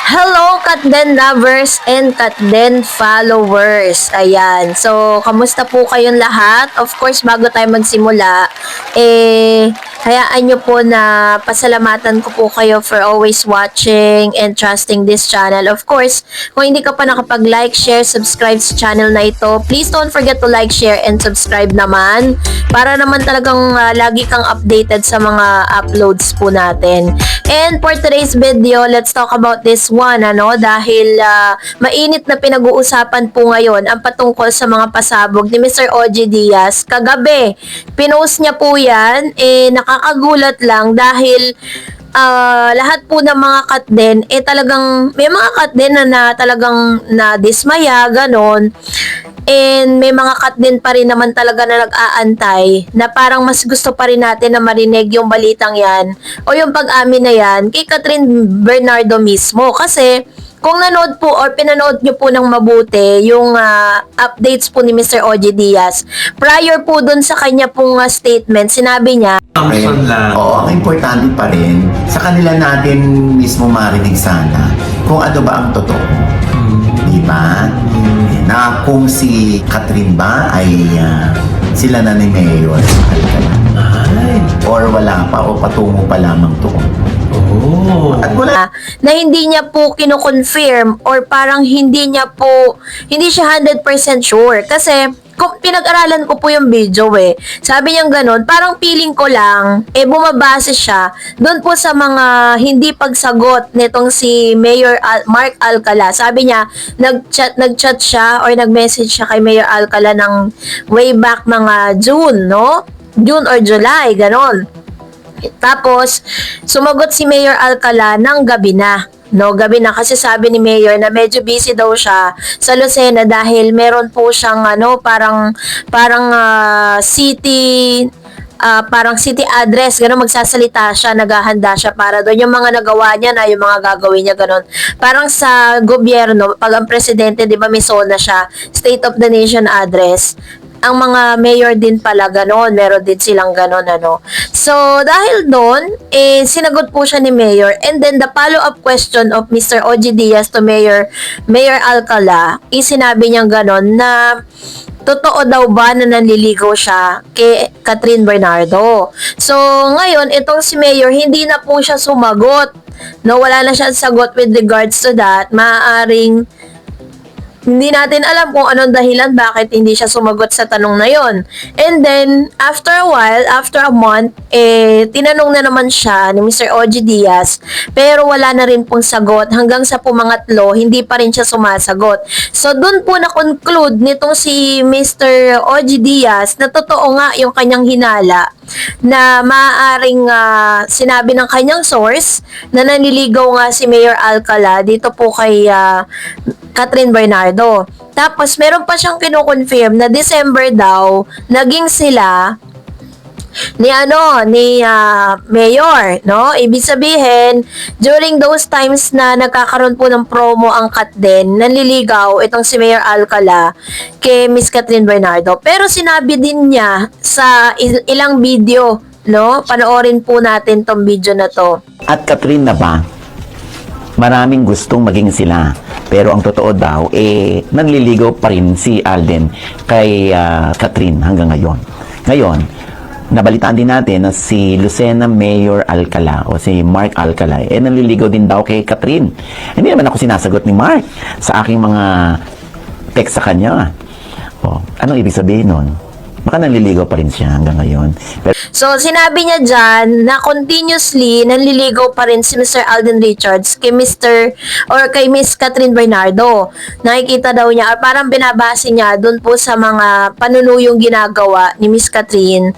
Hello, Katden lovers and Katden followers. Ayan. So, kamusta po kayong lahat? Of course, bago tayo magsimula, hayaan nyo po na pasalamatan ko po kayo for always watching and trusting this channel. Of course, kung hindi ka pa nakapag-like, share, subscribe sa channel na ito, please don't forget to like, share, and subscribe naman para naman talagang lagi kang updated sa mga uploads po natin. And for today's video, let's talk about this one, dahil mainit na pinag-uusapan po ngayon ang patungkol sa mga pasabog ni Mr. OG Diaz. Kagabi, pinost niya po yan, nakakagulat lang dahil lahat po ng mga katden, talagang, may mga katden na talagang nadismaya, ganon. And may mga cut din pa rin naman talaga na nag-aantay na parang mas gusto pa rin natin na marinig yung balitang yan o yung pag-amin na yan kay Catherine Bernardo mismo. Kasi kung nanood po or pinanood nyo po ng mabuti yung updates po ni Mr. OG Diaz, prior po dun sa kanya pong statement, sinabi niya, Oo, ang importante pa rin, sa kanila natin mismo marinig sana kung ano ba ang totoo. Diba? Na kung si Catherine ba ay sila na ni Mayor or wala pa o patungo pa lamang to. At wala na hindi niya po kino-confirm or parang hindi siya 100% sure kasi kung pinag-aralan ko po yung video sabi niya gano'n, parang feeling ko lang bumabase siya doon po sa mga hindi pagsagot nitong si Mayor Mark Alcala. Sabi niya nag-chat siya or nag-message siya kay Mayor Alcala ng way back mga June or July, gano'n. Tapos, sumagot si Mayor Alcala ng gabi na. Gabi na kasi sabi ni Mayor na medyo busy daw siya sa Lucena dahil meron po siyang parang city address, gano'n, magsasalita siya, naghahanda siya para doon yung mga nagawa niya na yung mga gagawin niya, gano'n. Parang sa gobyerno, pag ang presidente, di ba, may SONA siya, State of the Nation address. Ang mga mayor din pala gano'n, meron din silang gano'n, So, dahil doon, sinagot po siya ni Mayor, and then the follow-up question of Mr. OG Diaz to Mayor Alcala, sinabi niyang gano'n na totoo daw ba na nanliligaw siya kay Catherine Bernardo. So, ngayon, itong si Mayor, hindi na po siya sumagot. Wala na siya sagot with regards to that. Maaaring hindi natin alam kung anong dahilan bakit hindi siya sumagot sa tanong na yon. And then, after a while, after a month, tinanong na naman siya ni Mr. OG Diaz, pero wala na rin pong sagot. Hanggang sa pumangatlo, hindi pa rin siya sumasagot. So, dun po na-conclude nitong si Mr. OG Diaz na totoo nga yung kanyang hinala na maaaring sinabi ng kanyang source na nanliligaw nga si Mayor Alcala dito po kay Catherine Bernardo. Tapos, meron pa siyang kino-confirm na December daw, naging sila ni Mayor, Ibig sabihin, during those times na nagkakaroon po ng promo ang Katden, nanliligaw itong si Mayor Alcala kay Miss Catherine Bernardo. Pero sinabi din niya sa ilang video, Panoorin po natin tong video na to. At Catherine na ba? Maraming gustong maging sila. Pero ang totoo daw, nanliligaw pa rin si Alden kay Catherine hanggang ngayon. Ngayon, nabalitaan din natin na si Lucena Mayor Alcala o si Mark Alcala, nanliligaw din daw kay Catherine. Hindi naman ako sinasagot ni Mark sa aking mga text sa kanya. Anong ibig sabihin nun? Baka nanliligaw pa rin siya hanggang ngayon. So, sinabi niya dyan na continuously nanliligaw pa rin si Mr. Alden Richards kay kay Miss Catherine Bernardo. Nakikita daw niya, parang binabase niya dun po sa mga panunuyong ginagawa ni Miss Catherine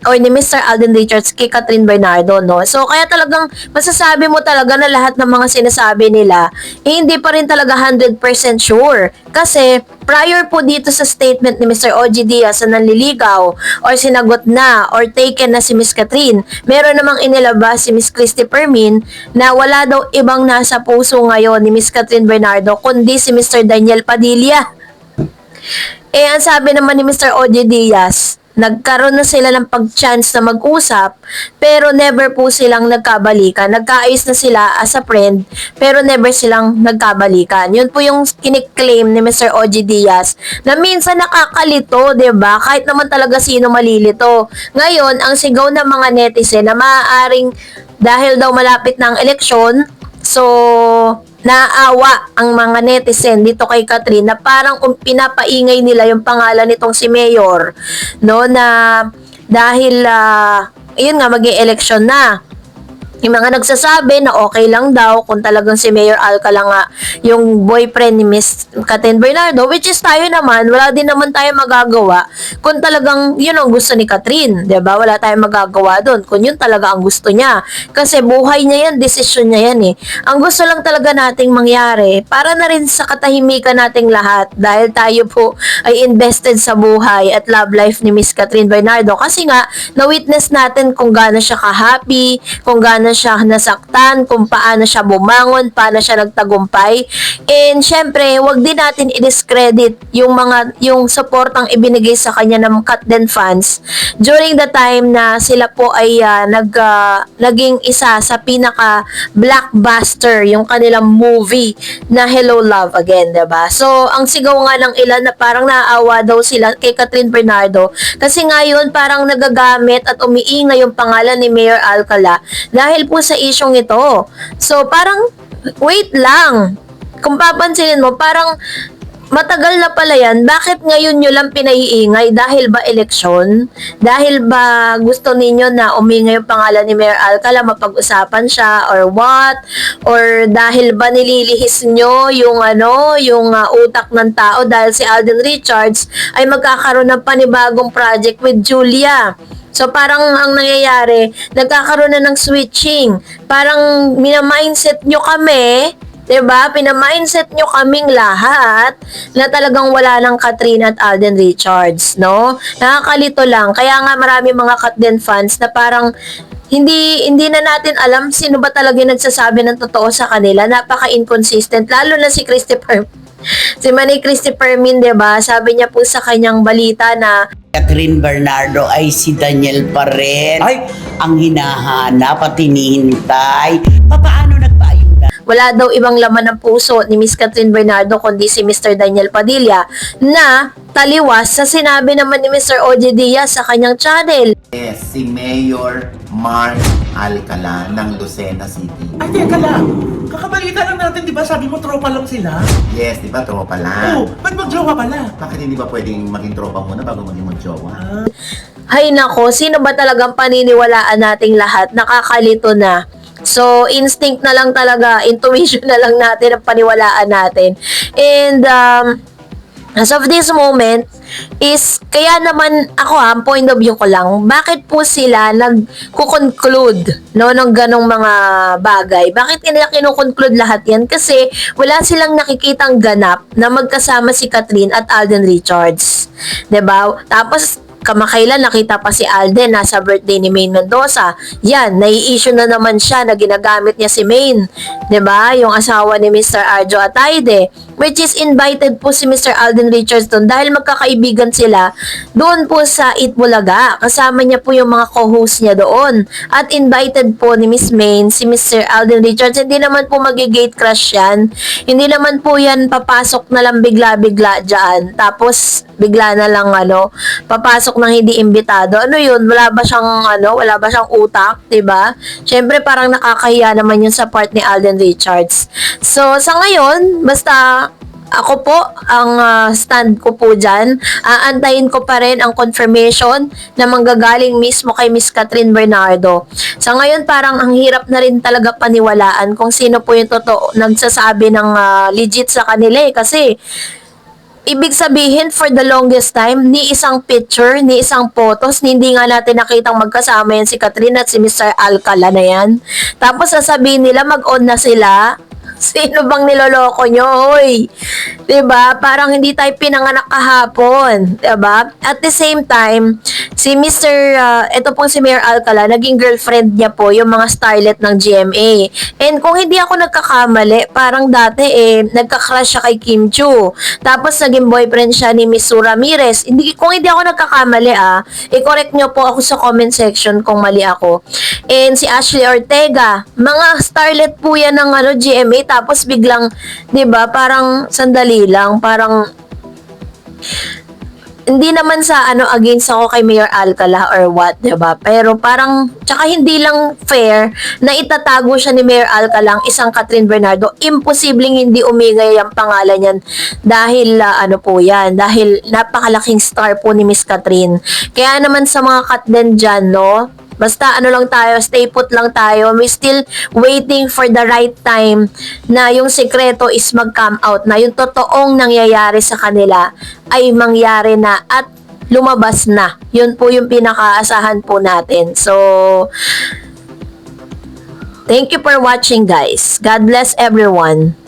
or ni Mr. Alden Richards kay Catherine Bernardo, So, kaya talagang masasabi mo talaga na lahat ng mga sinasabi nila, hindi pa rin talaga 100% sure. Kasi, prior po dito sa statement ni Mr. OG Diaz na nanliligaw or sinagot na or taken na si Miss Catherine, meron namang inilabas si Miss Christy Permin na wala daw ibang nasa puso ngayon ni Miss Catherine Bernardo kundi si Mr. Daniel Padilla. Ang sabi naman ni Mr. OG Diaz, nagkaroon na sila ng pag-chance na mag-usap, pero never po silang nagkabalikan. Nagkaayos na sila as a friend, pero never silang nagkabalikan. Yun po yung kiniklaim ni Mr. OG Diaz, na minsan nakakalito, 'di ba? Kahit naman talaga sino malilito. Ngayon, ang sigaw ng mga netizen na maaaring dahil daw malapit na ang eleksyon, so naawa ang mga netizen dito kay Catherine na parang pinapaingay nila yung pangalan nitong si Mayor, no, na dahil yun nga magi-election na. Yung mga nagsasabi na okay lang daw kung talagang si Mayor Alcala nga yung boyfriend ni Miss Catherine Bernardo, which is tayo naman, wala din naman tayo magagawa kung talagang yun ang gusto ni Catherine, 'di ba? Wala tayong magagawa doon kung yun talaga ang gusto niya. Kasi buhay niya yan, desisyon niya yan eh. Ang gusto lang talaga nating mangyari, para na rin sa katahimikan nating lahat, dahil tayo po ay invested sa buhay at love life ni Miss Catherine Bernardo. Kasi nga, na-witness natin kung gaano siya ka-happy, kung gaano siya nasaktan, kung paano siya bumangon, paano siya nagtagumpay. And syempre, wag din natin i-discredit yung supportang ibinigay sa kanya ng Katden fans during the time na sila po ay naging isa sa pinaka blockbuster yung kanilang movie na Hello Love Again, 'di ba? So, ang sigaw nga ng ilan na parang naaawa daw sila kay Catherine Bernardo kasi ngayon parang nagagamit at umiingay yung pangalan ni Mayor Alcala dahil po sa isyong ito. So, parang, wait lang. Kung papansinin mo, parang matagal na pala yan. Bakit ngayon nyo lang pinaiingay? Dahil ba eleksyon? Dahil ba gusto ninyo na umingay yung pangalan ni Mayor Alcala, mapag-usapan siya, or what? Or dahil ba nililihis nyo yung utak ng tao dahil si Alden Richards ay magkakaroon ng panibagong project with Julia? So, parang ang nangyayari, nagkakaroon na ng switching. Parang minamindset nyo kami, 'di ba? Pinamindset nyo kaming lahat na talagang wala ng Katrina at Alden Richards, no? Nakakalito lang. Kaya nga marami mga Katden fans na parang hindi na natin alam sino ba talaga yung nagsasabi ng totoo sa kanila. Napaka-inconsistent. Lalo na si Christopher. Si Manny Christopher Min, 'di ba? Sabi niya po sa kanyang balita na Catherine Bernardo ay si Daniel pa rin. Ay! Ang hinahanap at hinihintay. Paano nagpaayuda? wala daw ibang laman ng puso ni Miss Catherine Bernardo kundi si Mr. Daniel Padilla na taliwas sa sinabi naman ni Mr. OJ Diaz sa kanyang channel. Yes, si Mayor Mark Alcala ng Lucena City. Ay, teka lang. Kakabalita lang natin, di ba? Sabi mo, tropa lang sila. Yes, di ba? Tropa lang. Oo, ba't magjowa pala? Bakit hindi ba pwedeng maging tropa muna bago maging magjowa? Hay nako, sino ba talagang paniniwalaan nating lahat? Nakakalito na. So, instinct na lang talaga, intuition na lang natin ang paniwalaan natin. And, as of this moment, is, kaya naman ako ang point of view ko lang, bakit po sila nagko-conclude, no, ng ganong mga bagay? Bakit nila kino-conclude lahat yan? Kasi, wala silang nakikitang ganap na magkasama si Catherine at Alden Richards. 'Di ba? Tapos, kamakailan nakita pa si Alden nasa birthday ni Maine Mendoza. Yan, nai-issue na naman siya na ginagamit niya si Maine. 'Di ba? Yung asawa ni Mr. Arjo Atayde, which is invited po si Mr. Alden Richards doon dahil magkakaibigan sila doon po sa Itbulaga. Kasama niya po yung mga co-host niya doon. At invited po ni Miss Maine si Mr. Alden Richards. Hindi naman po magi-gate crush yan. Hindi naman po yan papasok na lang bigla-bigla dyan. Tapos bigla na lang papasok ng hindi imbitado. Ano yun? Wala ba siyang utak, 'di ba? Syempre parang nakakahiya naman yun sa part ni Alden Richards. So sa ngayon, basta ako po, ang stand ko po dyan, aantayin ko pa rin ang confirmation na manggagaling mismo kay Miss Catherine Bernardo. Sa ngayon, parang ang hirap na rin talaga paniwalaan kung sino po yung totoo nagsasabi ng legit sa kanila kasi ibig sabihin, for the longest time, ni isang picture, ni isang photos, hindi nga natin nakitang magkasama yan si Catherine at si Mr. Alcala na yan. Tapos sasabihin nila, mag-on na sila. Sino bang niloloko nyo, hoy? 'Di ba? Parang hindi tayo pinanganak kahapon, 'di ba? At the same time, si ito pong si Mayor Alcala, naging girlfriend niya po yung mga starlet ng GMA. And kung hindi ako nagkakamali, parang dati nagka-crush siya kay Kim Chiu. Tapos naging boyfriend siya ni Miss Sue Ramirez. Kung hindi ako nagkakamali i-correct nyo po ako sa comment section kung mali ako. And si Ashley Ortega, mga starlet po yan ng GMA, tapos biglang, 'di ba, parang sandali lang, parang hindi naman sa against ako kay Mayor Alcala or what, 'di ba? Pero parang tsaka hindi lang fair na itatago siya ni Mayor Alcala ang isang Catherine Bernardo. Imposibleng hindi umigay ang pangalan niyan dahil po 'yan, dahil napakalaking star po ni Miss Catherine. Kaya naman sa mga Katden diyan, no? Basta lang tayo, stay put lang tayo. We still waiting for the right time na yung sekreto is mag-come out, na yung totoong nangyayari sa kanila ay mangyari na at lumabas na. Yun po yung pinakaasahan po natin. So, thank you for watching, guys. God bless everyone.